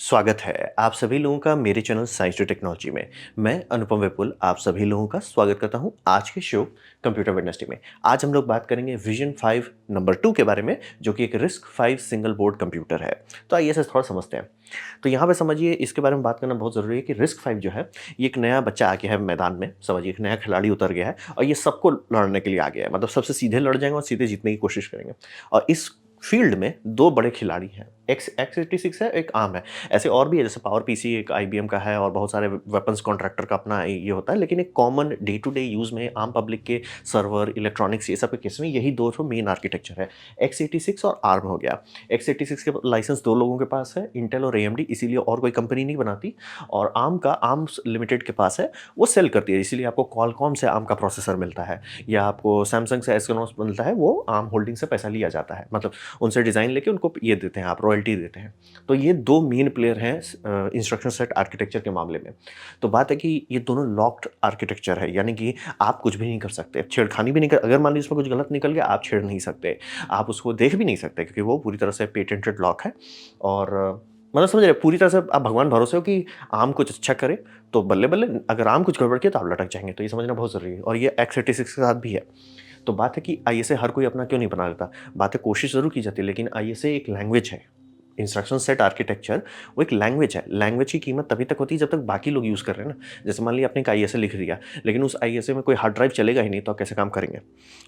स्वागत है आप सभी लोगों का मेरे चैनल साइंस टू टेक्नोलॉजी में। मैं अनुपम विपुल आप सभी लोगों का स्वागत करता हूं आज के शो कंप्यूटर वेडनेसडे में। आज हम लोग बात करेंगे विजन 5 नंबर 2 के बारे में, जो कि एक रिस्क 5 सिंगल बोर्ड कंप्यूटर है। तो आइए इसे थोड़ा समझते हैं। तो यहाँ पे समझिए, इसके बारे में बात करना बहुत ज़रूरी है कि रिस्क 5 जो है, ये एक नया बच्चा आ गया है मैदान में। समझिए, एक नया खिलाड़ी उतर गया है और ये सबको लड़ने के लिए आ गया है। मतलब सबसे सीधे लड़ जाएंगे और सीधे जीतने की कोशिश करेंगे। और इस फील्ड में दो बड़े खिलाड़ी हैं, x86 है, एक आर्म है। ऐसे और भी है, जैसे पावर पीसी एक आईबीएम का है और बहुत सारे वेपन्स कॉन्ट्रैक्टर का अपना ये होता है। लेकिन एक common day to day use में आम पब्लिक के सर्वर इलेक्ट्रॉनिक्स ये सब के केस में यही दो ठो मेन आर्किटेक्चर है, x86 और आर्म हो गया। x86 के लाइसेंस दो लोगों के पास है, इंटेल और AMD, इसीलिए और कोई कंपनी नहीं बनाती। और आर्म का आर्म्स लिमिटेड के पास है, वो सेल करती है, इसीलिए आपको कॉलकॉम से आर्म का प्रोसेसर मिलता है या आपको सैमसंग से एस्केनोस मिलता है, वो आर्म होल्डिंग से पैसा लिया जाता है। मतलब उनसे डिज़ाइन लेके उनको ये देते हैं, आप रॉयल्टी देते हैं। तो ये दो मेन प्लेयर हैं इंस्ट्रक्शन सेट आर्किटेक्चर के मामले में। तो बात है कि ये दोनों लॉक्ड आर्किटेक्चर है, यानी कि आप कुछ भी नहीं कर सकते, छेड़खानी भी नहीं कर। अगर मान लीजिए इसमें कुछ गलत निकल गया, आप छेड़ नहीं सकते, आप उसको देख भी नहीं सकते, क्योंकि वो पूरी तरह से पेटेंटेड लॉक है। और मतलब समझ रहे, पूरी तरह से आप भगवान भरोसे हो कि आम कुछ अच्छा करे तो बल्ले बल्ले, अगर आम कुछ गड़बड़ किया तो आप लटक जाएंगे। तो ये समझना बहुत ज़रूरी है, और ये x86 के साथ भी है। तो बात है कि आईएसए हर कोई अपना क्यों नहीं बना लेता। बात है, कोशिश ज़रूर की जाती है, लेकिन आईएसए एक लैंग्वेज है। इंस्ट्रक्शन सेट आर्किटेक्चर वो एक लैंग्वेज है। लैंग्वेज की कीमत तभी तक होती है जब तक बाकी लोग यूज़ कर रहे हैं ना। जैसे मान लीजिए आपने एक आईएसए लिख दिया, लेकिन उस आईएसए में कोई हार्ड ड्राइव चलेगा ही नहीं, तो आप कैसे काम करेंगे।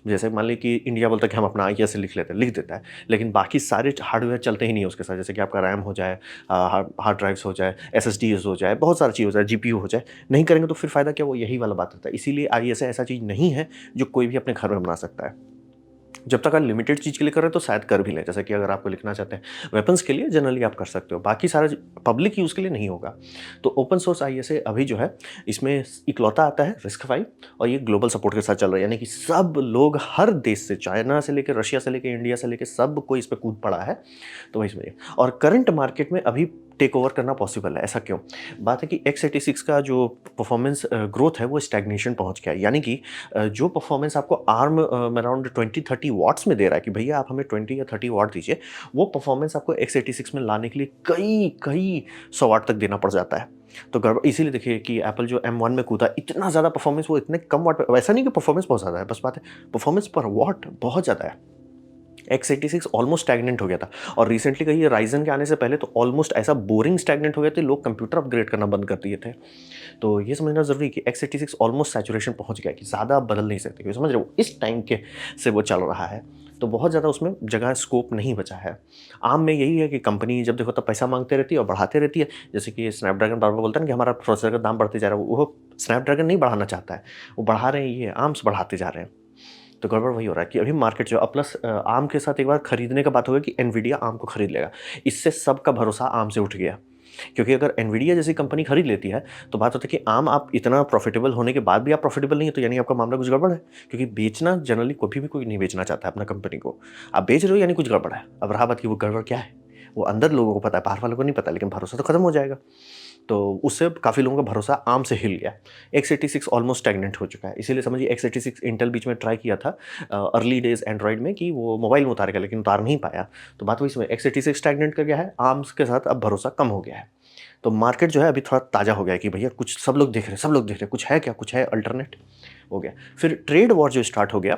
जैसे मान लीजिए कि इंडिया बोलता है कि हम अपना आईएसए लिख लेते हैं, लिख देता है, लेकिन बाकी सारे हार्डवेयर चलते ही नहीं है उसके साथ। जैसे कि आपका रैम हो जाए, हार्ड ड्राइव्स हो जाए, SSDs हो जाए, बहुत सारी चीज़ हो जाए, GPU हो जाए, नहीं करेंगे तो फिर फ़ायदा क्या। वो यही वाला बात होता है। इसीलिए आईएसए ऐसा चीज़ नहीं है जो कोई भी अपने घर में बना सकता है। जब तक आप लिमिटेड चीज़ के लिए कर रहे हैं तो शायद कर भी लें। जैसे कि अगर आपको लिखना चाहते हैं वेपन्स के लिए, जनरली आप कर सकते हो, बाकी सारा पब्लिक यूज़ के लिए नहीं होगा। तो ओपन सोर्स आईएसए अभी जो है, इसमें इकलौता आता है रिस्क 5, और ये ग्लोबल सपोर्ट के साथ चल रहा है। यानी कि सब लोग, हर देश से, चाइना से लेकर रशिया से लेकर इंडिया से लेकर सब कोई इस पर कूद पड़ा है। तो वही समझिए। और करंट मार्केट में अभी टेक ओवर करना पॉसिबल है। ऐसा क्यों? बात है कि x86 का जो परफॉर्मेंस ग्रोथ है वो स्टैग्नेशन पहुंच गया है। यानी कि जो परफॉर्मेंस आपको आर्म अराउंड 20-30 वॉट्स में दे रहा है कि भैया आप हमें 20 या 30 वॉट दीजिए, वो परफॉर्मेंस आपको x86 में लाने के लिए कई कई 100 वाट तक देना पड़ जाता है। तो गड़बड़ इसीलिए देखिए कि एप्पल जो M1 में कूदा, इतना ज़्यादा परफॉर्मेंस वो इतने कम वाट पे। वैसा नहीं कि परफॉर्मेंस बहुत ज़्यादा है, बस बात है परफॉर्मेंस पर वॉट बहुत ज़्यादा है। x86 ऑलमोस्ट स्टैग्नेंट हो गया था, और रिसेंटली कहीं राइजन के आने से पहले तो ऑलमोस्ट ऐसा बोरिंग स्टैग्नेंट हो गया था, लोग कंप्यूटर अपग्रेड करना बंद कर दिए थे। तो ये समझना ज़रूरी है कि x86 ऑलमोस्ट सैचुरेशन पहुंच गया, कि ज़्यादा आप बदल नहीं सकते। ये समझ रहे हो, इस टाइम के से वो चल रहा है, तो बहुत ज़्यादा उसमें जगह स्कोप नहीं बचा है। आम में यही है कि कंपनी जब देखो तब पैसा मांगते रहती है और बढ़ाते रहती है। जैसे कि स्नैपड्रैगन बार बार बोलता है ना कि हमारा प्रोसेसर का दाम बढ़ते जा रहा है, वो स्नैपड्रैगन नहीं बढ़ाना चाहता है, वो बढ़ा रहे हैं, ये आर्म्स बढ़ाते जा रहे हैं। तो गड़बड़ वही हो रहा है कि अभी मार्केट जो प्लस आर्म के साथ एक बार खरीदने का बात हो गया कि एनवीडिया आर्म को खरीद लेगा। इससे सबका भरोसा आर्म से उठ गया, क्योंकि अगर एनवीडिया जैसी कंपनी खरीद लेती है तो बात होती है कि आम आप इतना प्रॉफिटेबल होने के बाद भी आप प्रॉफिटेबल नहीं है, तो यानी आपका मामला कुछ गड़बड़ है। क्योंकि बेचना जनरली कभी भी कोई नहीं बेचना चाहता है अपना कंपनी को। आप बेच रहे हो यानी कुछ गड़बड़ है। अब रहा बात कि वो गड़बड़ क्या है, वो अंदर लोगों को पता है, बाहर वालों को नहीं पता, लेकिन भरोसा तो खत्म हो जाएगा। तो उससे काफ़ी लोगों का भरोसा आर्म से हिल गया। x86 ऑलमोस्ट स्टैग्नेंट हो चुका है। इसीलिए समझिए x86 इंटेल बीच में ट्राई किया था अर्ली डेज एंड्रॉइड में कि वो मोबाइल में उतारेगा, लेकिन उतार नहीं पाया। तो बात वही समझ, x86 स्टैग्नेंट कर गया है, आर्म्स के साथ अब भरोसा कम हो गया है। तो मार्केट जो है अभी थोड़ा ताज़ा हो गया है कि भैया कुछ सब लोग देख रहे हैं, सब लोग देख रहे हैं, कुछ है क्या, कुछ है अल्टरनेट हो गया। फिर ट्रेड वॉर जो स्टार्ट हो गया,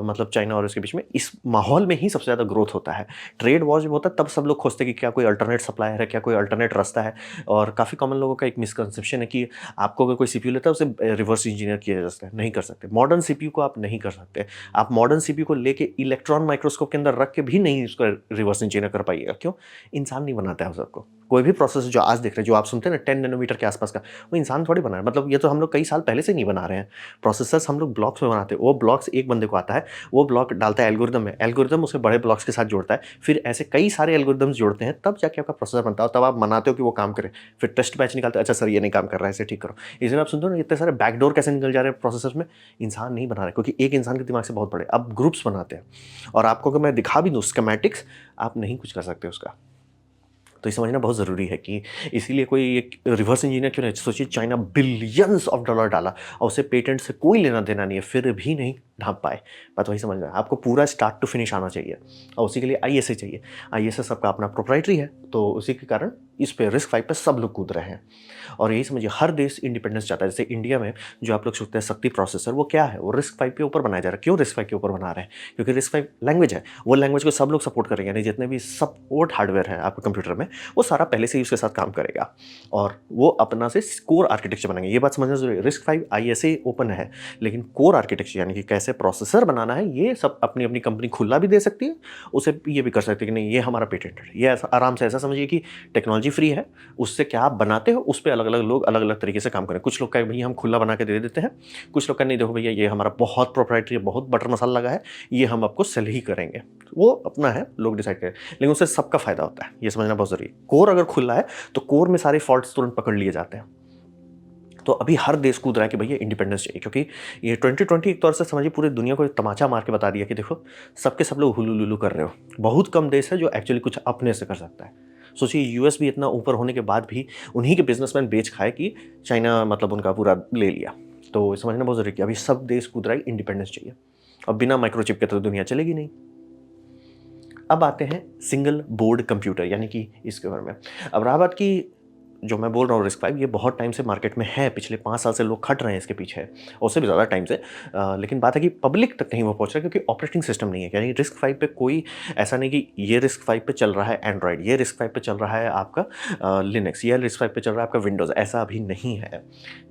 मतलब चाइना और इसके बीच में, इस माहौल में ही सबसे ज़्यादा ग्रोथ होता है। ट्रेड वॉर जब होता है तब सब लोग खोजते हैं कि क्या कोई अल्टरनेट सप्लायर है, क्या कोई अल्टरनेट रास्ता है। और काफ़ी कॉमन लोगों का एक मिसकंसेप्शन है कि आपको अगर कोई सीपीयू लेता है उसे रिवर्स इंजीनियर किया जा सकता है। नहीं कर सकते, मॉडर्न सीपीयू को आप नहीं कर सकते। आप मॉडर्न सीपीयू को लेके इलेक्ट्रॉन माइक्रोस्कोप के अंदर रख के भी नहीं उसको रिवर्स इंजीनियर कर पाइएगा। क्यों? इंसान नहीं बनाता है उस सबको। कोई भी प्रोसेस जो आज देख रहे हैं, जो आप सुनते हैं ना 10 नैनोमीटर के आसपास का, वो इंसान थोड़ी बना है। मतलब ये तो हम लोग कई साल पहले से नहीं बना रहे हैं। प्रोसेसर्स हम लोग ब्लॉक्स में बनाते हैं, वो ब्लॉक्स एक बंदे को आता है, वो ब्लॉक डालता है एल्गोरिदम में, एल्गोरिदम उसे बड़े ब्लॉक्स के साथ जोड़ता है, फिर ऐसे कई सारे एल्गोरिदम्स जोड़ते हैं, तब जाके आपका प्रोसेसर बनता है, तब आप मनाते हो कि वो काम करे। फिर टेस्ट बैच निकालते हैं, अच्छा सर ये नहीं काम कर रहा है, इसे ठीक करो। इसलिए आप सुनते हो ना इतने सारे बैकडोर कैसे निकल जा रहे हैं प्रोसेसर्स में। इंसान नहीं बना रहे, क्योंकि एक इंसान के दिमाग से बहुत बड़े, अब ग्रुप्स बनाते हैं। और आपको अगर मैं दिखा भी दूँ स्कीमेटिक्स, आप नहीं कुछ कर सकते उसका। तो ये समझना बहुत ज़रूरी है कि इसीलिए कोई एक रिवर्स इंजीनियर क्यों नहीं। सोचिए, चाइना बिलियंस ऑफ डॉलर डाला और उसे पेटेंट से कोई लेना देना नहीं है, फिर भी नहीं ढाँप पाए। बात वही समझना है, आपको पूरा स्टार्ट टू फिनिश आना चाहिए और उसी के लिए आईएसए चाहिए। आईएसए सबका अपना प्रोप्राइटरी है, तो उसी के कारण इस पे RISC-V पे सब लोग कूद रहे हैं। और यही समझिए हर देश इंडिपेंडेंस चाहता है। जैसे इंडिया में जो आप लोग सोचते हैं शक्ति प्रोसेसर, वो क्या है? वो RISC-V के ऊपर बनाया जा रहा है। क्यों RISC-V के ऊपर बना रहे हैं? क्योंकि RISC-V लैंग्वेज है, वो लैंग्वेज को सब लोग सपोर्ट करेंगे, यानी जितने भी सपोर्ट हार्डवेयर है आपके कंप्यूटर में, वो सारा पहले से ही उसके साथ काम करेगा और वो अपना से कोर आर्किटेक्चर बनाएंगे। ये बात समझना जरूरी है। RISC-V आईएसए ओपन है, लेकिन कोर आर्किटेक्चर यानी कि कैसे प्रोसेसर बनाना है, ये सब अपनी अपनी कंपनी खुला भी दे सकती है, उसे ये भी कर सकती है कि नहीं ये हमारा पेटेंट है। ये आराम से ऐसा समझिए कि टेक्नोलॉजी फ्री है, उससे क्या आप बनाते हो उस पर अलग अलग लोग अलग अलग तरीके से काम करें। कुछ लोग का भैया हम खुला बना के दे देते हैं, कुछ लोग का नहीं, देखो भैया ये हमारा बहुत प्रोप्राइटरी है, बहुत बटर मसाला लगा है, ये हम आपको सेल ही करेंगे। वो अपना है, लोग डिसाइड करें, लेकिन उससे सबका फायदा होता है, ये समझना बहुत जरूरी है। कोर अगर खुला है तो कोर में सारे फॉल्ट्स तुरंत पकड़ लिए जाते हैं। तो अभी हर देश कूद रहा है कि भैया इंडिपेंडेंस चाहिए, क्योंकि ये 2020 एक तौर से समझिए पूरी दुनिया को एक तमाचा मार के बता दिया कि देखो सबके सब लोग हुलू लुलू कर रहे हो। बहुत कम देश है जो एक्चुअली कुछ अपने से कर सकता है। सोचिए यूएस भी इतना ऊपर होने के बाद भी उन्हीं के बिजनेसमैन बेच खाए कि चाइना मतलब उनका पूरा ले लिया। तो समझना बहुत जरूरी है कि अभी सब देश कूद रहा है इंडिपेंडेंस चाहिए, और बिना माइक्रोचिप के तो दुनिया चलेगी नहीं। अब आते हैं सिंगल बोर्ड कंप्यूटर यानी कि इसके बारे में। अब रहा बात की जो मैं बोल रहा हूँ RISC-V, ये बहुत टाइम से मार्केट में है, पिछले 5 साल से लोग खट रहे हैं इसके पीछे, और उससे भी ज़्यादा टाइम से। लेकिन बात है कि पब्लिक तक नहीं वो पहुँच रहा है, क्योंकि ऑपरेटिंग सिस्टम नहीं है। यानी RISC-V पे कोई ऐसा नहीं कि ये RISC-V पे चल रहा है एंड्रॉयड, ये RISC-V पे चल रहा है आपका लिनक्स, ये RISC-V पे चल रहा है आपका विंडोज़, ऐसा अभी नहीं है।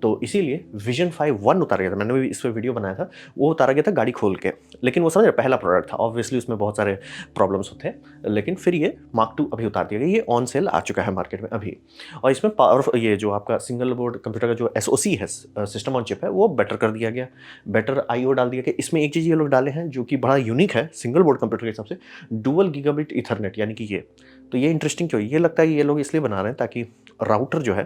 तो इसीलिए Vision 5 1 उतारा गया था, मैंने भी इस पर वीडियो बनाया था, वो उतारा गया था गाड़ी खोल के, लेकिन वो समझ पहला प्रोडक्ट था, ऑब्वियसली उसमें बहुत सारे प्रॉब्लम्स होते हैं, लेकिन फिर ये Mark 2 अभी उतार दिया गया, ये ऑन सेल आ चुका है मार्केट में अभी। और इसमें पावर, ये जो आपका सिंगल बोर्ड कंप्यूटर का जो SoC है, सिस्टम ऑन चिप है, वो बेटर कर दिया गया, बेटर IO डाल दिया गया। इसमें एक चीज़ ये लोग डाले हैं जो कि बड़ा यूनिक है सिंगल बोर्ड कंप्यूटर के हिसाब से, डुअल गीगाबिट ईथरनेट, यानी कि ये तो ये इंटरेस्टिंग क्यों, ये लगता है ये लोग इसलिए बना रहे हैं ताकि राउटर जो है,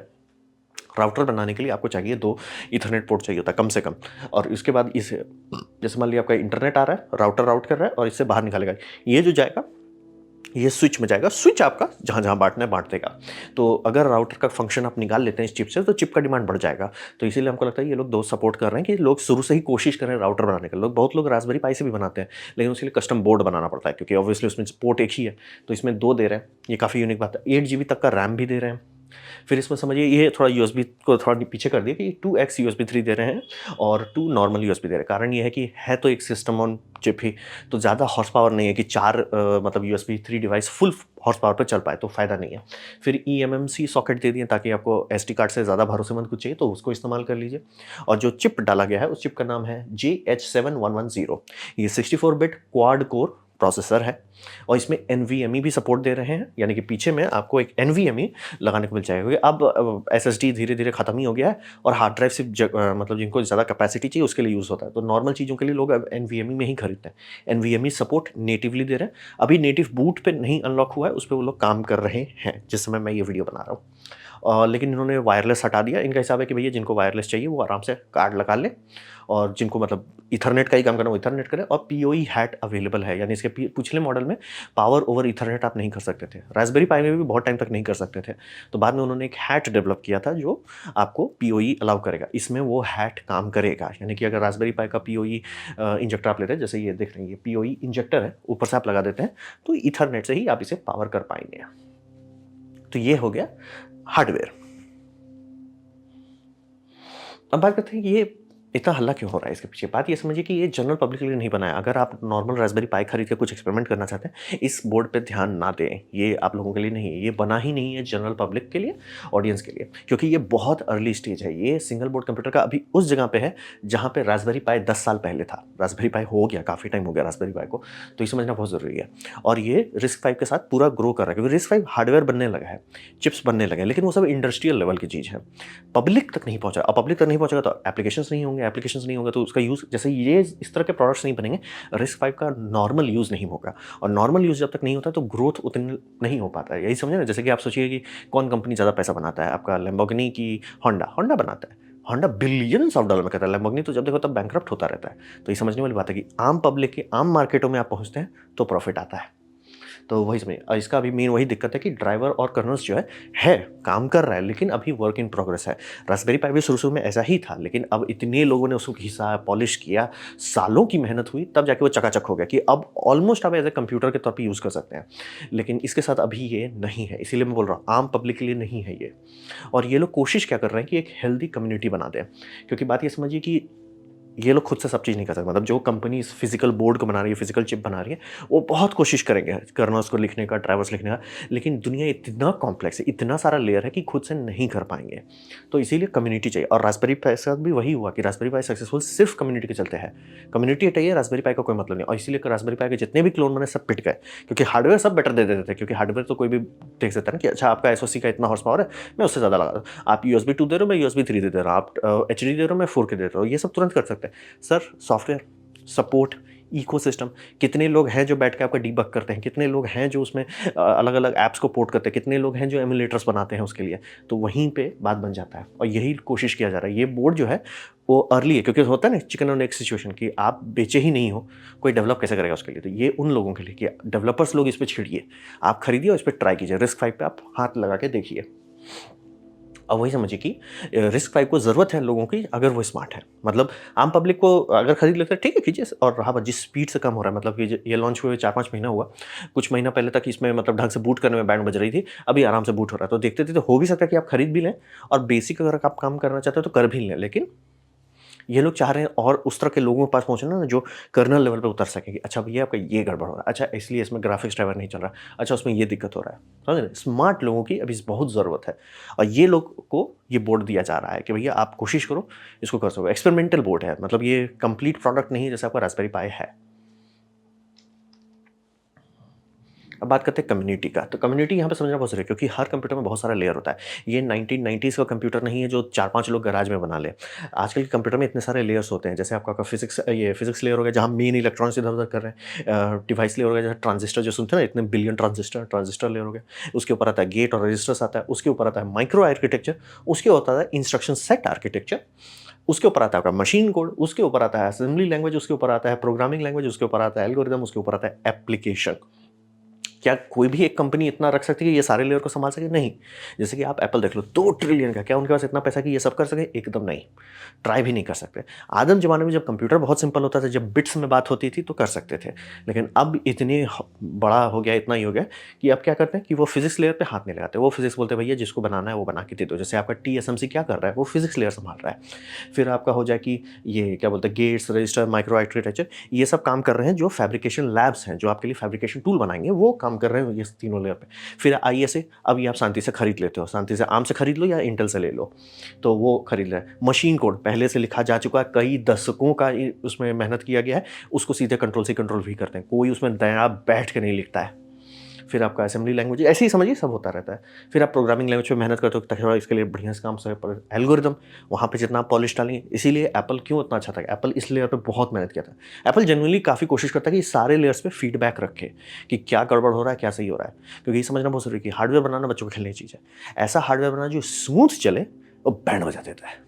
राउटर बनाने के लिए आपको चाहिए 2 ईथरनेट पोर्ट चाहिए होता है कम से कम, और इसके बाद इसे जैसे मान लिया आपका इंटरनेट आ रहा है, राउटर राउट कर रहा है और इससे बाहर निकालेगा, ये जो जाएगा ये स्विच में जाएगा, स्विच आपका जहाँ जहाँ बांटना है बांट देगा। तो अगर राउटर का फंक्शन आप निकाल लेते हैं इस चिप से, तो चिप का डिमांड बढ़ जाएगा। तो इसीलिए हमको लगता है ये लोग दो सपोर्ट कर रहे हैं कि लोग शुरू से ही कोशिश करें राउटर बनाने का। बहुत लोग रास्पबेरी पाई से भी बनाते हैं, लेकिन उसके लिए कस्टम बोर्ड बनाना पड़ता है, क्योंकि ऑब्वियसली उसमें पोर्ट एक ही है, तो इसमें 2 दे रहे हैं, ये काफ़ी यूनिक बात है। 8 GB तक का रैम भी दे रहे हैं। फिर इसमें समझिए ये थोड़ा USB को थोड़ा पीछे कर दिया कि 2x USB 3 दे रहे हैं और 2 नॉर्मल USB दे रहे हैं। कारण ये है कि है तो एक सिस्टम ऑन चिप ही, तो ज़्यादा हॉर्स पावर नहीं है कि 4 मतलब USB 3 device full horse power पर चल पाए, तो फ़ायदा नहीं है। फिर eMMC सॉकेट दे दिए ताकि आपको SD कार्ड से ज़्यादा भरोसेमंद कुछ चाहिए तो उसको इस्तेमाल कर लीजिए। और जो चिप डाला गया है उस चिप का नाम है JH7110। ये 64 बिट क्वाड कोर प्रोसेसर है और इसमें NVMe भी सपोर्ट दे रहे हैं, यानी कि पीछे में आपको एक NVMe लगाने को मिल जाएगा। अब SSD धीरे धीरे खत्म ही हो गया है और हार्ड ड्राइव सिर्फ मतलब जिनको ज़्यादा कैपेसिटी चाहिए उसके लिए यूज़ होता है, तो नॉर्मल चीज़ों के लिए लोग अब NVMe में ही खरीदते हैं। NVMe सपोर्ट नेटिवली दे रहे हैं, अभी नेटिव बूट पे नहीं अनलॉक हुआ है, उस पर वो लोग काम कर रहे हैं जिस समय मैं ये वीडियो बना रहा हूँ। लेकिन इन्होंने वायरलेस हटा दिया। इनका हिसाब है कि भैया जिनको वायरलेस चाहिए वो आराम से कार्ड लगा ले, और जिनको मतलब इथरनेट का ही काम करना वो इथरनेट करें। और PoE हैट अवेलेबल है, यानी इसके पिछले मॉडल में पावर ओवर इथरनेट आप नहीं कर सकते थे, रास्पबेरी पाई में भी बहुत टाइम तक नहीं कर सकते थे, तो बाद में उन्होंने एक हैट डेवलप किया था जो आपको PoE अलाउ करेगा। इसमें वो हैट काम करेगा, यानी कि अगर रास्पबेरी पाई का PoE इंजेक्टर आप लेते हैं, जैसे ये देख रहे हैं ये PoE इंजेक्टर है, ऊपर से आप लगा देते हैं तो इथरनेट से ही आप इसे पावर कर पाएंगे। तो ये हो गया हार्डवेयर। अब बात करते हैं कि ये इतना हल्ला क्यों हो रहा है इसके पीछे। बात ये समझिए कि ये जनरल पब्लिक के लिए नहीं बना है। अगर आप नॉर्मल रास्पबेरी पाई खरीद के कुछ एक्सपेरिमेंट करना चाहते हैं, इस बोर्ड पे ध्यान ना दें, ये आप लोगों के लिए नहीं है, ये बना ही नहीं है जनरल पब्लिक के लिए, ऑडियंस के लिए, क्योंकि ये बहुत अर्ली स्टेज है। ये सिंगल बोर्ड कंप्यूटर का अभी उस जगह पे है जहाँ पे रास्पबेरी पाई 10 साल पहले था। रास्पबेरी पाई हो गया, काफ़ी टाइम हो गया रास्पबेरी पाई को, तो ये समझना बहुत ज़रूरी है। और ये RISC-V के साथ पूरा ग्रो कर रहा है, क्योंकि RISC-V हार्डवेयर बनने लगा है, चिप्स बनने लगे, लेकिन वो सब इंडस्ट्रियल लेवल की चीज़ है, पब्लिक तक नहीं पहुँचा। अब पब्लिक तक नहीं पहुँचेगा तो एप्लीकेशंस नहीं होंगे, एप्लीकेशंस नहीं होंगे तो उसका यूज़, जैसे ये इस तरह के प्रोडक्ट्स नहीं बनेंगे, RISC-V का नॉर्मल यूज़ नहीं होगा, और नॉर्मल यूज़ जब तक नहीं होता तो ग्रोथ उतनी नहीं हो पाता है। यही समझे ना, जैसे कि आप सोचिए कि कौन कंपनी ज़्यादा पैसा बनाता है, आपका लैम्बोर्गिनी की होंडा बनाता है। होंडा बिलियंस ऑफ डॉलर में करता है, लैम्बोर्गिनी तो जब देखो तब बैंकरप्ट होता रहता है। तो ये समझने वाली बात है कि आम पब्लिक के आम मार्केटों में आप पहुँचते हैं तो प्रॉफिट आता है। तो वही समझिए इसका अभी मेन वही दिक्कत है कि ड्राइवर और कर्नल्स जो है काम कर रहा है, लेकिन अभी वर्क इन प्रोग्रेस है। रास्पबेरी पाई भी शुरू-शुरू में ऐसा ही था, लेकिन अब इतने लोगों ने उसको घिसा, पॉलिश किया, सालों की मेहनत हुई, तब जाके वो चकाचक हो गया कि अब ऑलमोस्ट आप एज़ अ कंप्यूटर के तौर पे यूज़ कर सकते हैं। लेकिन इसके साथ अभी ये नहीं है, इसीलिए मैं बोल रहा हूँ आम पब्लिक के लिए नहीं है ये। और ये लोग कोशिश क्या कर रहे हैं कि एक हेल्दी कम्युनिटी बना दें। क्योंकि बात ये समझिए कि ये लोग खुद से सब चीज़ नहीं कर सकते। मतलब जो कंपनी इस फिजिकल बोर्ड को बना रही है, फिजिकल चिप बना रही है, वो बहुत कोशिश करेंगे कर्नल्स को लिखने का, ड्राइवर्स लिखने का, लेकिन दुनिया इतना कॉम्प्लेक्स है, इतना सारा लेयर है कि खुद से नहीं कर पाएंगे। तो इसीलिए कम्युनिटी चाहिए। और रास्पबेरी पाई के साथ भी वही हुआ कि रास्पबेरी पाई सक्सेसफुल सिर्फ कम्युनिटी के चलते है। कम्युनिटी हटाइए, रास्पबेरी पाई का कोई मतलब नहीं। और इसीलिए रास्पबेरी पाई के जितने भी क्लोन बने सब पिट गए, क्योंकि हार्डवेयर सब बेटर दे देते थे। क्योंकि हार्डवेयर तो कोई भी देख सकता है ना कि अच्छा आपका एसओसी का इतना हॉर्स पावर है, मैं उससे ज़्यादा लगा दूँ। आप USB 2 दे रहे हो, मैं USB 3 दे रहा हूँ। आप HD दे रहे हो, मैं 4K दे रहा हूँ। ये सब तुरंत कर सकते हैं सर। सॉफ्टवेयर सपोर्ट इकोसिस्टम, कितने लोग हैं जो बैठ के आपका डीबग करते हैं, कितने लोग हैं जो उसमें अलग अलग ऐप्स को पोर्ट करते हैं, कितने लोग हैं जो एमुलेटर्स बनाते हैं उसके लिए। तो वहीं पे बात बन जाता है और यही कोशिश किया जा रहा है। ये बोर्ड जो है वो अर्ली है, क्योंकि होता है ना चिकन और एग सिचुएशन की आप बेचे ही नहीं हो, कोई डेवलप कैसे करेगा उसके लिए। तो ये उन लोगों के लिए कि डेवलपर्स लोग इस पर छिड़िए, आप खरीदिए और इस पर ट्राई कीजिए। RISC-V पे आप हाथ लगा के देखिए। अब वही समझिए कि RISC-V को ज़रूरत है लोगों की, अगर वो स्मार्ट है। मतलब आम पब्लिक को अगर खरीद लेते हैं ठीक है कीजिए। और रहा बात जिस स्पीड से काम हो रहा है, मतलब कि ये लॉन्च हुए 4-5 महीना हुआ, कुछ महीना पहले तक इसमें मतलब ढंग से बूट करने में बैंड बज रही थी, अभी आराम से बूट हो रहा है। तो देखते देखते हो भी सकता है कि आप खरीद भी लें और बेसिक अगर आप काम करना चाहते हो तो कर भी लें। लेकिन ये लोग चाह रहे हैं और उस तरह के लोगों के पास पहुंचना ना जो कर्नल लेवल पे उतर सकेंगे। अच्छा भैया आपका ये गड़बड़ हो रहा है, अच्छा इसलिए इसमें ग्राफिक्स ड्राइवर नहीं चल रहा, अच्छा उसमें ये दिक्कत हो रहा है। समझ रहे, स्मार्ट लोगों की अभी बहुत ज़रूरत है। और ये लोग को ये बोर्ड दिया जा रहा है कि भैया आप कोशिश करो इसको कर सको। एक्सपेरिमेंटल बोर्ड है, मतलब ये कंप्लीट प्रोडक्ट नहीं है जैसे आपका रास्पबेरी पाई है। अब बात करते हैं कम्युनिटी का। तो कम्युनिटी यहाँ पे समझना बहुत ज़रूरी है, क्योंकि हर कंप्यूटर में बहुत सारा लेयर होता है। ये 1990s का कंप्यूटर नहीं है जो 4-5 लोग गैराज में बना ले। आजकल के कंप्यूटर में इतने सारे लेयर्स होते हैं। जैसे आपका फिजिक्स लेयर हो गया, जहाँ मेन इलेक्ट्रॉन्स इधर-उधर कर रहे हैं। डिवाइस लेयर हो गया, जैसे ट्रांजिस्टर जो सुनते हैं ना, इतने बिलियन ट्रांजिस्टर लेयर हो गया। उसके ऊपर आता है गेट और रजिस्टर्स आता है। उसके ऊपर आता है माइक्रो आर्किटेक्चर। उसके ऊपर आता है इंस्ट्रक्शन सेट आर्किटेक्चर। उसके ऊपर आता है आपका मशीन कोड। उसके ऊपर आता है असेंबली लैंग्वेज। उसके ऊपर आता है प्रोग्रामिंग लैंग्वेज। उसके ऊपर आता है एल्गोरिदम। उसके ऊपर आता है एप्लीकेशन। क्या कोई भी एक कंपनी इतना रख सकती है कि ये सारे लेयर को संभाल सके? नहीं। जैसे कि आप एप्पल देख लो, 2 ट्रिलियन का, क्या उनके पास इतना पैसा कि ये सब कर सके? एकदम नहीं। ट्राई भी नहीं कर सकते। आदम ज़माने में जब कंप्यूटर बहुत सिंपल होता था, जब बिट्स में बात होती थी तो कर सकते थे। लेकिन अब इतने बड़ा हो गया, इतना ही हो गया कि अब क्या करते हैं कि वो फिजिक्स लेयर पे हाथ नहीं लगाते। वो फिजिक्स बोलते हैं भैया जिसको बनाना है वो बना के दे दो। जैसे आपका TSMC क्या कर रहा है, वो फिजिक्स लेयर संभाल रहा है। फिर आपका हो जाए कि ये क्या बोलते हैं गेट्स, रजिस्टर, माइक्रो आर्किटेक्चर, ये सब काम कर रहे हैं जो फैब्रिकेशन लैब्स हैं, जो आपके लिए फैब्रिकेशन टूल बनाएंगे, वो काम कर रहे हैं ये तीनों लेयर पे। फिर ISA, अब ये आप शांति से खरीद लेते हो, शांति से आम से खरीद लो या इंटेल से ले लो, तो वो खरीद रहे हैं। मशीन कोड पहले से लिखा जा चुका है, कई दशकों का उसमें मेहनत किया गया है, उसको सीधे कंट्रोल से कंट्रोल भी करते हैं, कोई उसमें नया बैठ के नहीं लिखता है। फिर आपका असेंबली लैंग्वेज, ऐसे ही समझिए सब होता रहता है। फिर आप प्रोग्रामिंग लैंग्वेज पे मेहनत करते हो, थोड़ा इसके लिए बढ़िया से काम से पर एल्गोरिदम, वहाँ पे जितना आप पॉलिश डालेंगे। इसीलिए एप्पल क्यों इतना अच्छा था, एप्पल इस लेयर पे बहुत मेहनत किया था। एप्पल जनरली काफ़ी कोशिश करता है कि सारे लेयर्स पे फीडबैक रखे कि क्या गड़बड़ हो रहा है, क्या सही हो रहा है। क्योंकि ये समझना बहुत ज़रूरी है कि हार्डवेयर बनाना बच्चों को खेलने की चीज़ है। ऐसा हार्डवेयर बनाना जो स्मूथ चले, वो बैंड बजा देता है।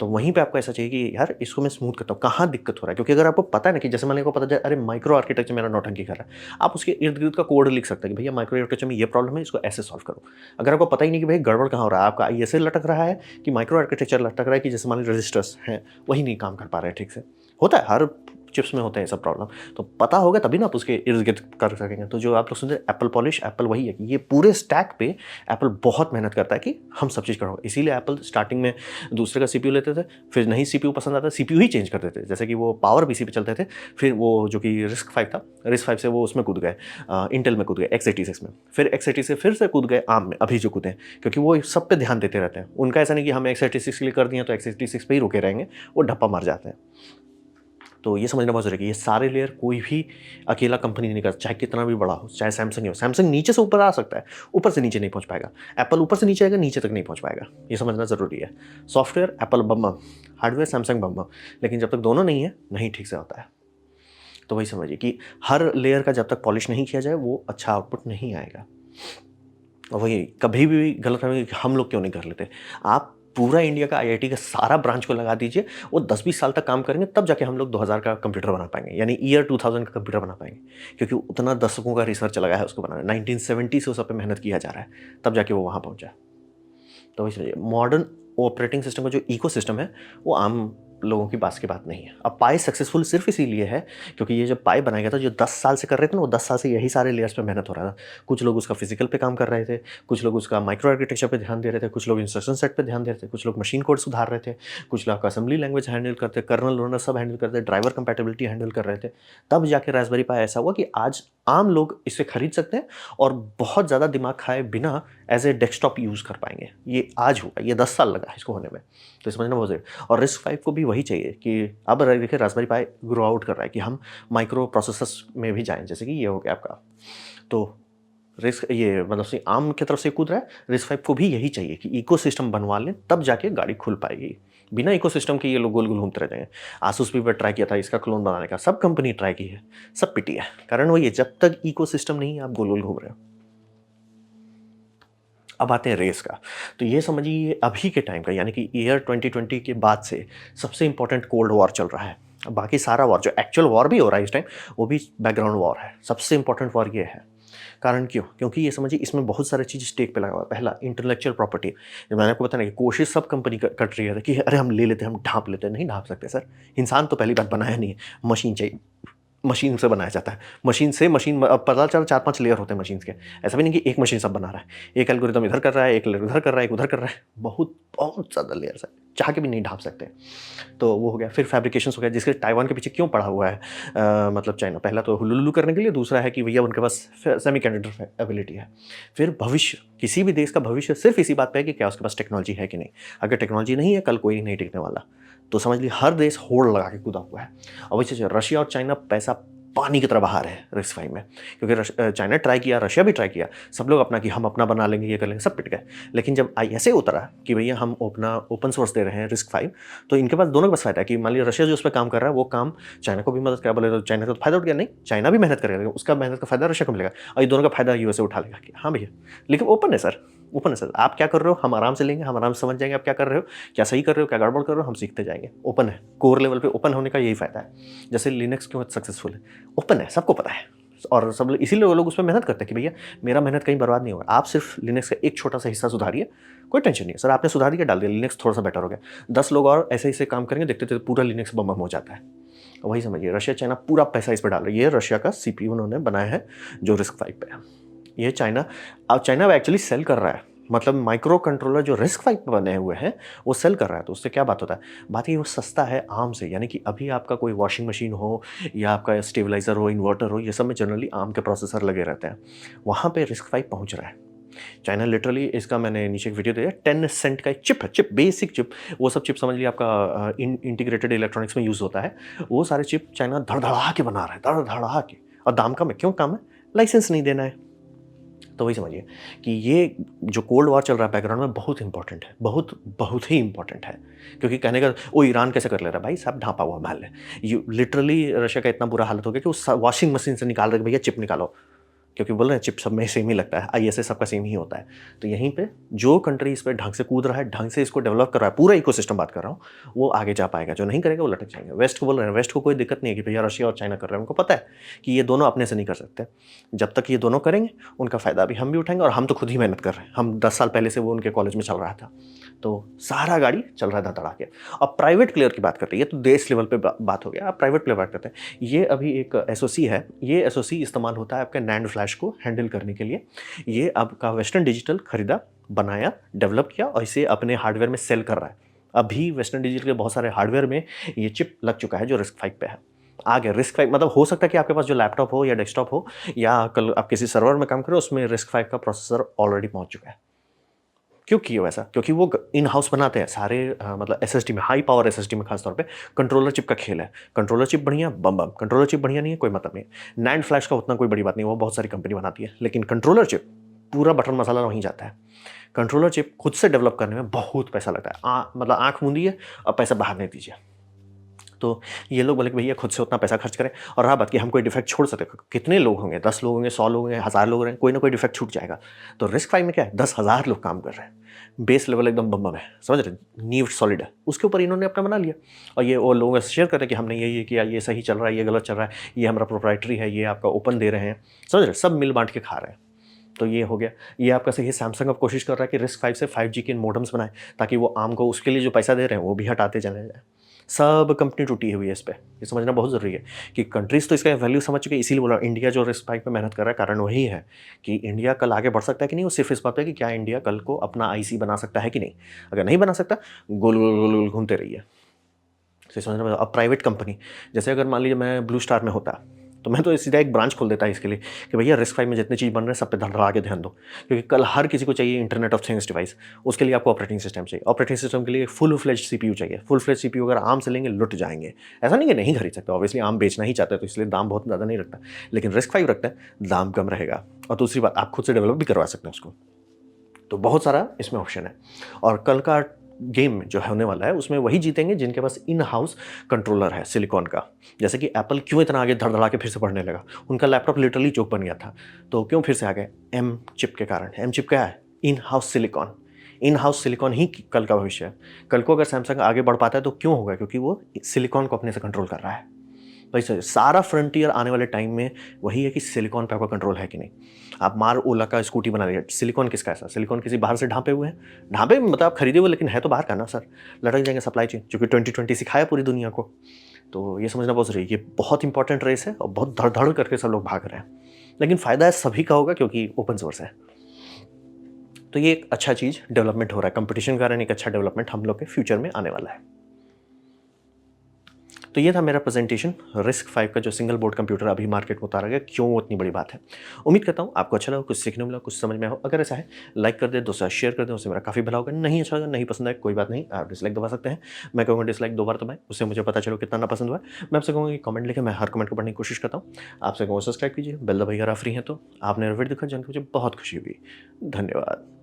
तो वहीं पे आपको ऐसा चाहिए कि यार इसको मैं स्मूथ करता हूँ, कहाँ दिक्कत हो रहा है। क्योंकि अगर आपको पता है ना कि जैसे मैंने को पता चला अरे माइक्रो आर्किटेक्चर मेरा नौटंकी कर रहा है, आप उसके इर्द गिर्द का कोड लिख सकते हैं कि भैया माइक्रो आर्किटेक्चर में ये प्रॉब्लम है, इसको ऐसे सॉल्व करो। अगर आपको पता ही नहीं कि भाई गड़बड़ कहाँ हो रहा है, आपका ISA लटक रहा है कि माइक्रो आर्किटेक्चर लटक रहा है, कि जैसे मान लीजिए रजिस्टर्स हैं वही नहीं काम कर पा रहे हैं ठीक से, होता है हर चिप्स में होते हैं सब प्रॉब्लम। तो पता होगा तभी ना आप उसके इर्द गिर्द कर सकेंगे। तो जो आप लोग सुनते हैं एप्पल पॉलिश, एप्पल वही है कि ये पूरे स्टैक पे एप्पल बहुत मेहनत करता है कि हम सब चीज़ करो। इसीलिए एप्पल स्टार्टिंग में दूसरे का CPU लेते थे, फिर नहीं CPU पसंद आता CPU ही चेंज करते थे। जैसे कि वो पावर PC पे चलते थे, फिर वो जो कि RISC-V था, RISC-V से वो उसमें कूद गए, इंटेल में कूद गए, x86 में, फिर x86 से फिर से कूद गए ARM में, अभी जो कूदे हैं, क्योंकि वो सब पे ध्यान देते रहते हैं। उनका ऐसा नहीं कि हम x86 के लिए कर दिए तो x86 पे ही रुके रहेंगे, वो ढप्पा मार जाते हैं। तो ये समझना बहुत ज़रूरी है कि ये सारे लेयर कोई भी अकेला कंपनी नहीं करता, चाहे कितना भी बड़ा हो, चाहे सैमसंग हो। सैमसंग नीचे से ऊपर आ सकता है, ऊपर से नीचे नहीं पहुंच पाएगा। एप्पल ऊपर से नीचे आएगा, नीचे तक नहीं पहुंच पाएगा। ये समझना ज़रूरी है। सॉफ्टवेयर एप्पल बम, हार्डवेयर सैमसंग बम, लेकिन जब तक दोनों नहीं है नहीं ठीक से होता है। तो वही समझिए कि हर लेयर का जब तक पॉलिश नहीं किया जाए वो अच्छा आउटपुट नहीं आएगा। और वही कभी भी गलत फहमी कि हम लोग क्यों नहीं कर लेते। आप पूरा इंडिया का आईआईटी का सारा ब्रांच को लगा दीजिए, वो 10-20 साल तक काम करेंगे, तब जाके हम लोग 2000 का कंप्यूटर बना पाएंगे, यानी ईयर 2000 का कंप्यूटर बना पाएंगे, क्योंकि उतना दशकों का रिसर्च लगा है उसको बनाने। 1970 से उस पर मेहनत किया जा रहा है, तब जाके वो वहाँ पहुँचा। तो इसलिए मॉडर्न ऑपरेटिंग सिस्टम का जो इको सिस्टम है वो आम लोगों की पास की बात नहीं है। अब पाई सक्सेसफुल सिर्फ इसीलिए है क्योंकि ये जब पाई बनाया गया था, जो 10 साल से कर रहे थे ना, वो 10 साल से यही सारे लेयर्स पे मेहनत हो रहा था। कुछ लोग उसका फिजिकल पे काम कर रहे थे, कुछ लोग उसका माइक्रो आर्किटेक्चर पे ध्यान दे रहे थे, कुछ लोग इंस्ट्रक्शन सेट पे ध्यान दे रहे थे, कुछ लोग मशीन कोड सुधार रहे थे, कुछ लोग असेंबली लैंग्वेज हैंडल करते, कर्नल लोनर सब हैंडल करते, ड्राइवर कंपैटिबिलिटी हैंडल कर रहे थे। तब जाके रास्पबेरी पाई ऐसा हुआ कि आज आम लोग इसे खरीद सकते हैं और बहुत ज़्यादा दिमाग खाए बिना एज ए डेस्कटॉप यूज़ कर पाएंगे। ये आज हुआ, ये 10 साल लगा है इसको होने में, तो समझना बहुत ज़रूरी। और RISC-V को भी वही चाहिए कि अब देखिए रास्पबेरी पाई ग्रो आउट कर रहा है कि हम माइक्रो प्रोसेसर्स में भी जाएं, जैसे कि ये हो गया आपका। तो रिस्क ये मतलब से आम की तरफ से कूद रहा है, RISC-V को भी यही चाहिए कि इकोसिस्टम बनवा लें, तब जाके गाड़ी खुल पाएगी। बिना इकोसिस्टम के ये लोग गोल गोल घूमते रह जाएंगे। आसूस भी ट्राई किया था इसका क्लोन बनाने का, सब कंपनी ट्राई की है, सब पिटी है। कारण वही है, जब तक इकोसिस्टम नहीं है आप गोल गोल घूम रहे हो। अब आते हैं रेस का। तो ये समझिए अभी के टाइम का, यानी कि ईयर 2020 के बाद से सबसे इंपॉर्टेंट कोल्ड वॉर चल रहा है। बाकी सारा वॉर, जो एक्चुअल वॉर भी हो रहा है इस टाइम, वो भी बैकग्राउंड वॉर है। सबसे इंपॉर्टेंट वॉर ये है। कारण क्यों? क्योंकि ये समझिए इसमें बहुत सारी चीज़ स्टेक पे लगा हुआ है। पहला, इंटेलेक्चुअल प्रॉपर्टी। जब मैंने आपको बताया ना कि कोशिश सब कंपनी कर रही है कि अरे हम ले लेते हैं, हम ढांप लेते हैं। नहीं ढांप सकते सर, इंसान तो पहली बात बनाया नहीं है, मशीन चाहिए, मशीन से बनाया जाता है। मशीन से मशीन, अब पता चला 4-5 लेयर होते हैं मशीन के। ऐसा भी नहीं कि एक मशीन सब बना रहा है, एक एल्गोरिदम इधर कर रहा है, एक लेयर उधर कर रहा है, एक उधर कर रहा है, बहुत बहुत ज़्यादा लेयर्स है, चाह के भी नहीं ढांप सकते। तो वो हो गया। फिर फैब्रिकेशन हो गया, जिसके ताइवान के पीछे क्यों पड़ा हुआ है मतलब चाइना। पहला तो हुलुलुलु करने के लिए, दूसरा है कि भैया उनके पास सेमी कंडक्टर एबिलिटी है। फिर भविष्य, किसी भी देश का भविष्य सिर्फ इसी बात पे है कि क्या उसके पास टेक्नोलॉजी है कि नहीं। अगर टेक्नोलॉजी नहीं है, कल कोई नहीं टिकने वाला। तो समझ लीजिए हर देश होड़ लगा के कूदा हुआ है। और वैसे रशिया और चाइना पैसा पानी की तरह बाहर है RISC-V में, क्योंकि चाइना ट्राई किया, रशिया भी ट्राई किया, सब लोग अपना कि हम अपना बना लेंगे, ये कर लेंगे, सब पिट गए। लेकिन जब ऐसे उतरा कि भैया हम अपना ओपन सोर्स दे रहे हैं RISC-V, तो इनके पास दोनों के पास फायदा है कि मान लीजिए रशिया जो उस पर काम कर रहा है, वो काम चाइना को भी मदद करा, बोले तो चाइना को तो फायदा उठ गया। नहीं, चाइना भी मेहनत करेगा, उसका मेहनत का फायदा रशिया को मिलेगा, और ये दोनों का फायदा USA उठा लेगा कि हाँ भैया। लेकिन ओपन है सर, ओपन है सर, आप क्या कर रहे हो हम आराम से लेंगे, हम आराम से समझ जाएंगे आप क्या कर रहे हो, क्या सही कर रहे हो, क्या गड़बड़ कर रहे हो, हम सीखते जाएंगे। ओपन है, कोर लेवल पे ओपन होने का यही फायदा है। जैसे लिनक्स क्यों सक्सेसफुल है, ओपन है, सबको पता है, और सब इसीलिए लोग उस पर मेहनत करते हैं कि भैया मेरा मेहनत कहीं बर्बाद नहीं होगा। आप सिर्फ लिनक्स का एक छोटा सा हिस्सा सुधारिए, कोई टेंशन नहीं है सर। आपने सुधार दिया, डाल दिया, लिनक्स थोड़ा सा बेटर हो गया, 10 लोग और ऐसे ऐसे काम करेंगे, देखते थे पूरा लिनक्स बम हो जाता है। वही समझिए, रशिया चाइना पूरा पैसा इस पर डाल रही है। रशिया का CPU उन्होंने बनाया है जो RISC-V पे है। ये चाइना, अब चाइना एक्चुअली सेल कर रहा है, मतलब माइक्रो कंट्रोलर जो RISC-V पे बने हुए हैं वो सेल कर रहा है। तो उससे क्या बात होता है, बात ये वो सस्ता है आम से। यानी कि अभी आपका कोई वॉशिंग मशीन हो या आपका स्टेबलाइजर हो, इन्वर्टर हो, ये सब में जनरली आम के प्रोसेसर लगे रहते हैं, वहाँ पे RISC-V पहुँच रहा है। चाइना लिटरली, इसका मैंने नीचे एक वीडियो दिया, 10 सेंट का एक चिप है, चिप बेसिक चिप, वो सब चिप समझ लिया आपका इंटीग्रेटेड इलेक्ट्रॉनिक्स में यूज़ होता है। वो सारे चिप चाइना धड़धड़ा के बना रहा है, धड़धड़ा के, और दाम कम है। क्यों कम है? लाइसेंस नहीं देना है। तो वही समझिए कि ये जो कोल्ड वॉर चल रहा है बैकग्राउंड में, बहुत इंपॉर्टेंट है, बहुत बहुत ही इंपॉर्टेंट है। क्योंकि कहने का वो ईरान कैसे कर ले रहा है, भाई सब ढांपा हुआ माल है। ये लिटरली रशिया का इतना बुरा हालत हो गया कि वो वॉशिंग मशीन से निकाल रहे, भैया चिप निकालो, क्योंकि बोल रहे हैं चिप सब में सेम ही लगता है, ISA सबका सेम ही होता है। तो यहीं पे जो कंट्री इस पर ढंग से कूद रहा है, ढंग से इसको डेवलप कर रहा है, पूरा इकोसिस्टम बात कर रहा हूँ, वो आगे जा पाएगा। जो नहीं करेगा वो लटक जाएंगे। वेस्ट को बोल रहे हैं, वेस्ट को कोई दिक्कत नहीं है कि भैया रशिया और चाइना कर रहे हैं, उनको पता है कि ये दोनों अपने से नहीं कर सकते। जब तक ये दोनों करेंगे उनका फ़ायदा भी हम भी उठाएंगे, और हम तो खुद ही मेहनत कर रहे हैं। हम 10 साल पहले से वो उनके कॉलेज में चल रहा था, तो सारा गाड़ी चल रहा था धड़ाधड़ा के। अब प्राइवेट प्लेयर की बात करते हैं, ये तो देश लेवल पे बात हो गया। अब प्राइवेट प्लेयर बात करते हैं। ये अभी एक SoC है, ये SoC इस्तेमाल होता है आपके NAND फ्लैश को हैंडल करने के लिए। ये आपका वेस्टर्न डिजिटल खरीदा, बनाया, डेवलप किया, और इसे अपने हार्डवेयर में सेल कर रहा है। अभी वेस्टर्न डिजिटल के बहुत सारे हार्डवेयर में ये चिप लग चुका है जो RISC-V पे है। आगे RISC-V मतलब हो सकता है कि आपके पास जो लैपटॉप हो या डेस्कटॉप हो, या कल आप किसी सर्वर में काम करें, उसमें RISC-V का प्रोसेसर ऑलरेडी पहुंच चुका है। क्यों किया वैसा? क्योंकि वो इन हाउस बनाते हैं सारे, मतलब SSD में, हाई पावर SSD में खासतौर पे कंट्रोलर चिप का खेल है। कंट्रोलर चिप बढ़िया, बम बम। कंट्रोलर चिप बढ़िया नहीं है, कोई मतलब नहीं। NAND फ्लैश का उतना कोई बड़ी बात नहीं, वो बहुत सारी कंपनी बनाती है, लेकिन कंट्रोलर चिप पूरा बटन मसाला वहीं जाता है। कंट्रोलर चिप खुद से डेवलप करने में बहुत पैसा लगता है। मतलब आँख मूंदी है और पैसा बाहर नहीं दीजिए। तो ये लोग बोले कि भैया खुद से उतना पैसा खर्च करें, और रहा बात कि हम कोई डिफेक्ट छोड़ सकते हैं, कितने लोग होंगे, 10 लोग होंगे, 100 लोग होंगे, 1000 लोग होंगे, कोई ना कोई डिफेक्ट छूट जाएगा। तो रिस्क फाइव में क्या है, 10,000 लोग काम कर रहे हैं, बेस लेवल एकदम बम बम है, समझ रहे, नींव सॉलिड है, उसके ऊपर इन्होंने अपना बना लिया। और ये और लोगों से शेयर कर रहे हैं कि हमने ये किया, ये सही चल रहा है, ये गलत चल रहा है, ये हमारा प्रोप्राइटरी है, ये आपका ओपन दे रहे हैं, समझ रहे, सब मिल बांट के खा रहे हैं। तो ये हो गया। ये आपका सही है, सैमसंग अब कोशिश कर रहा है कि रिस्क फाइव से 5G के मोडम्स बनाए, ताकि वो आम को उसके लिए जो पैसा दे रहे हैं वो भी हटाते चले जाए। सब कंपनी टूटी हुई है इस पे, ये समझना बहुत ज़रूरी है कि कंट्रीज़ तो इसका वैल्यू समझ चुके हैं, इसीलिए बोला इंडिया जो रिस्क फाइव पे मेहनत कर रहा है, कारण वही है कि इंडिया कल आगे बढ़ सकता है कि नहीं, वो सिर्फ इस बात पे कि क्या इंडिया कल को अपना आईसी बना सकता है कि नहीं। अगर नहीं बना सकता, गोल गोल गोल गोल घूमते रहिए। तो समझना, अब प्राइवेट कंपनी, जैसे अगर मान लीजिए मैं ब्लू स्टार में होता, तो मैं तो सीधा एक ब्रांच खोल देता है इसके लिए कि भैया रिस्क फाइव में जितनी चीज़ बन रहे हैं सब पे धड़धड़ा के ध्यान दो, क्योंकि कल हर किसी को चाहिए इंटरनेट ऑफ थिंग्स डिवाइस। उसके लिए आपको ऑपरेटिंग सिस्टम चाहिए, ऑपरेटिंग सिस्टम के लिए फुल फ्लेज सीपीयू चाहिए। फुल फ्लेज सीपीयू अगर आम से लेंगे लुट जाएंगे। ऐसा नहीं कि नहीं खरीद सकते, ऑब्वियसली आम बेचना ही चाहते हैं तो इसलिए दाम बहुत ज़्यादा नहीं रखता, लेकिन रिस्क फाइव रखता है, दाम कम रहेगा। और दूसरी बात, आप खुद से डेवलप भी करवा सकते हैं उसको। तो बहुत सारा इसमें ऑप्शन है, और कल का गेम जो होने वाला है उसमें वही जीतेंगे जिनके पास इन हाउस कंट्रोलर है सिलिकॉन का। जैसे कि एप्पल क्यों इतना आगे धड़धड़ा के फिर से बढ़ने लगा, उनका लैपटॉप लिटरली चौक बन गया था, तो क्यों फिर से आ गए, एम चिप के कारण। एम चिप क्या है, in house silicon. In house silicon ही कल का भविष्य है। कल को अगर सैमसंग आगे बढ़ पाता है तो क्यों होगा, क्योंकि वो सिलिकॉन को अपने से कंट्रोल कर रहा है। वैसे सारा फ्रंटियर आने वाले टाइम में वही है कि सिलिकॉन पे आपका कंट्रोल है कि नहीं। आप मार ओला का स्कूटी बना लिया, सिलिकॉन किसका है सर, सिलिकॉन किसी बाहर से ढांपे हुए हैं, ढांपे मतलब आप खरीदे हुए, लेकिन है तो बाहर का ना सर। लटक जाएंगे सप्लाई चेन, क्योंकि 2020 सिखाया पूरी दुनिया को। तो ये समझना बहुत जरूरी है, ये बहुत इंपॉर्टेंट रेस है और बहुत धड़ धड़ करके सब लोग भाग रहे हैं, लेकिन फायदा सभी का होगा क्योंकि ओपन सोर्स है। तो ये एक अच्छा चीज़ डेवलपमेंट हो रहा है, कंपटीशन के कारण एक अच्छा डेवलपमेंट हम लोग के फ्यूचर में आने वाला है। तो ये था मेरा प्रेजेंटेशन, रिस्क फाइव का जो सिंगल बोर्ड कंप्यूटर अभी मार्केट में उतारा गया, क्यों वो इतनी बड़ी बात है। उम्मीद करता हूँ आपको अच्छा लगा, कुछ सीखने मिला, कुछ समझ में आया। अगर ऐसा है लाइक कर दे, दोस्तों शेयर कर दें, उससे मेरा काफ़ी भला होगा। नहीं अच्छा लगा, नहीं पसंद आए, कोई बात नहीं, आप डिसलाइक दबा सकते हैं। मैं कहूँगा डिसलाइक 2 बार दबाएं, उससे मुझे पता चलो कितना ना पसंद हुआ। मैं आपसे कहूँगा कि कमेंट लिखे, मैं हर कमेंट को पढ़ने की कोशिश करता हूँ। आपसे कहूँगा सब्सक्राइब कीजिए, बेल दबाइए अगर आप फ्री हैं तो। आपने वीडियो देखा जानकर मुझे बहुत खुशी हुई। धन्यवाद।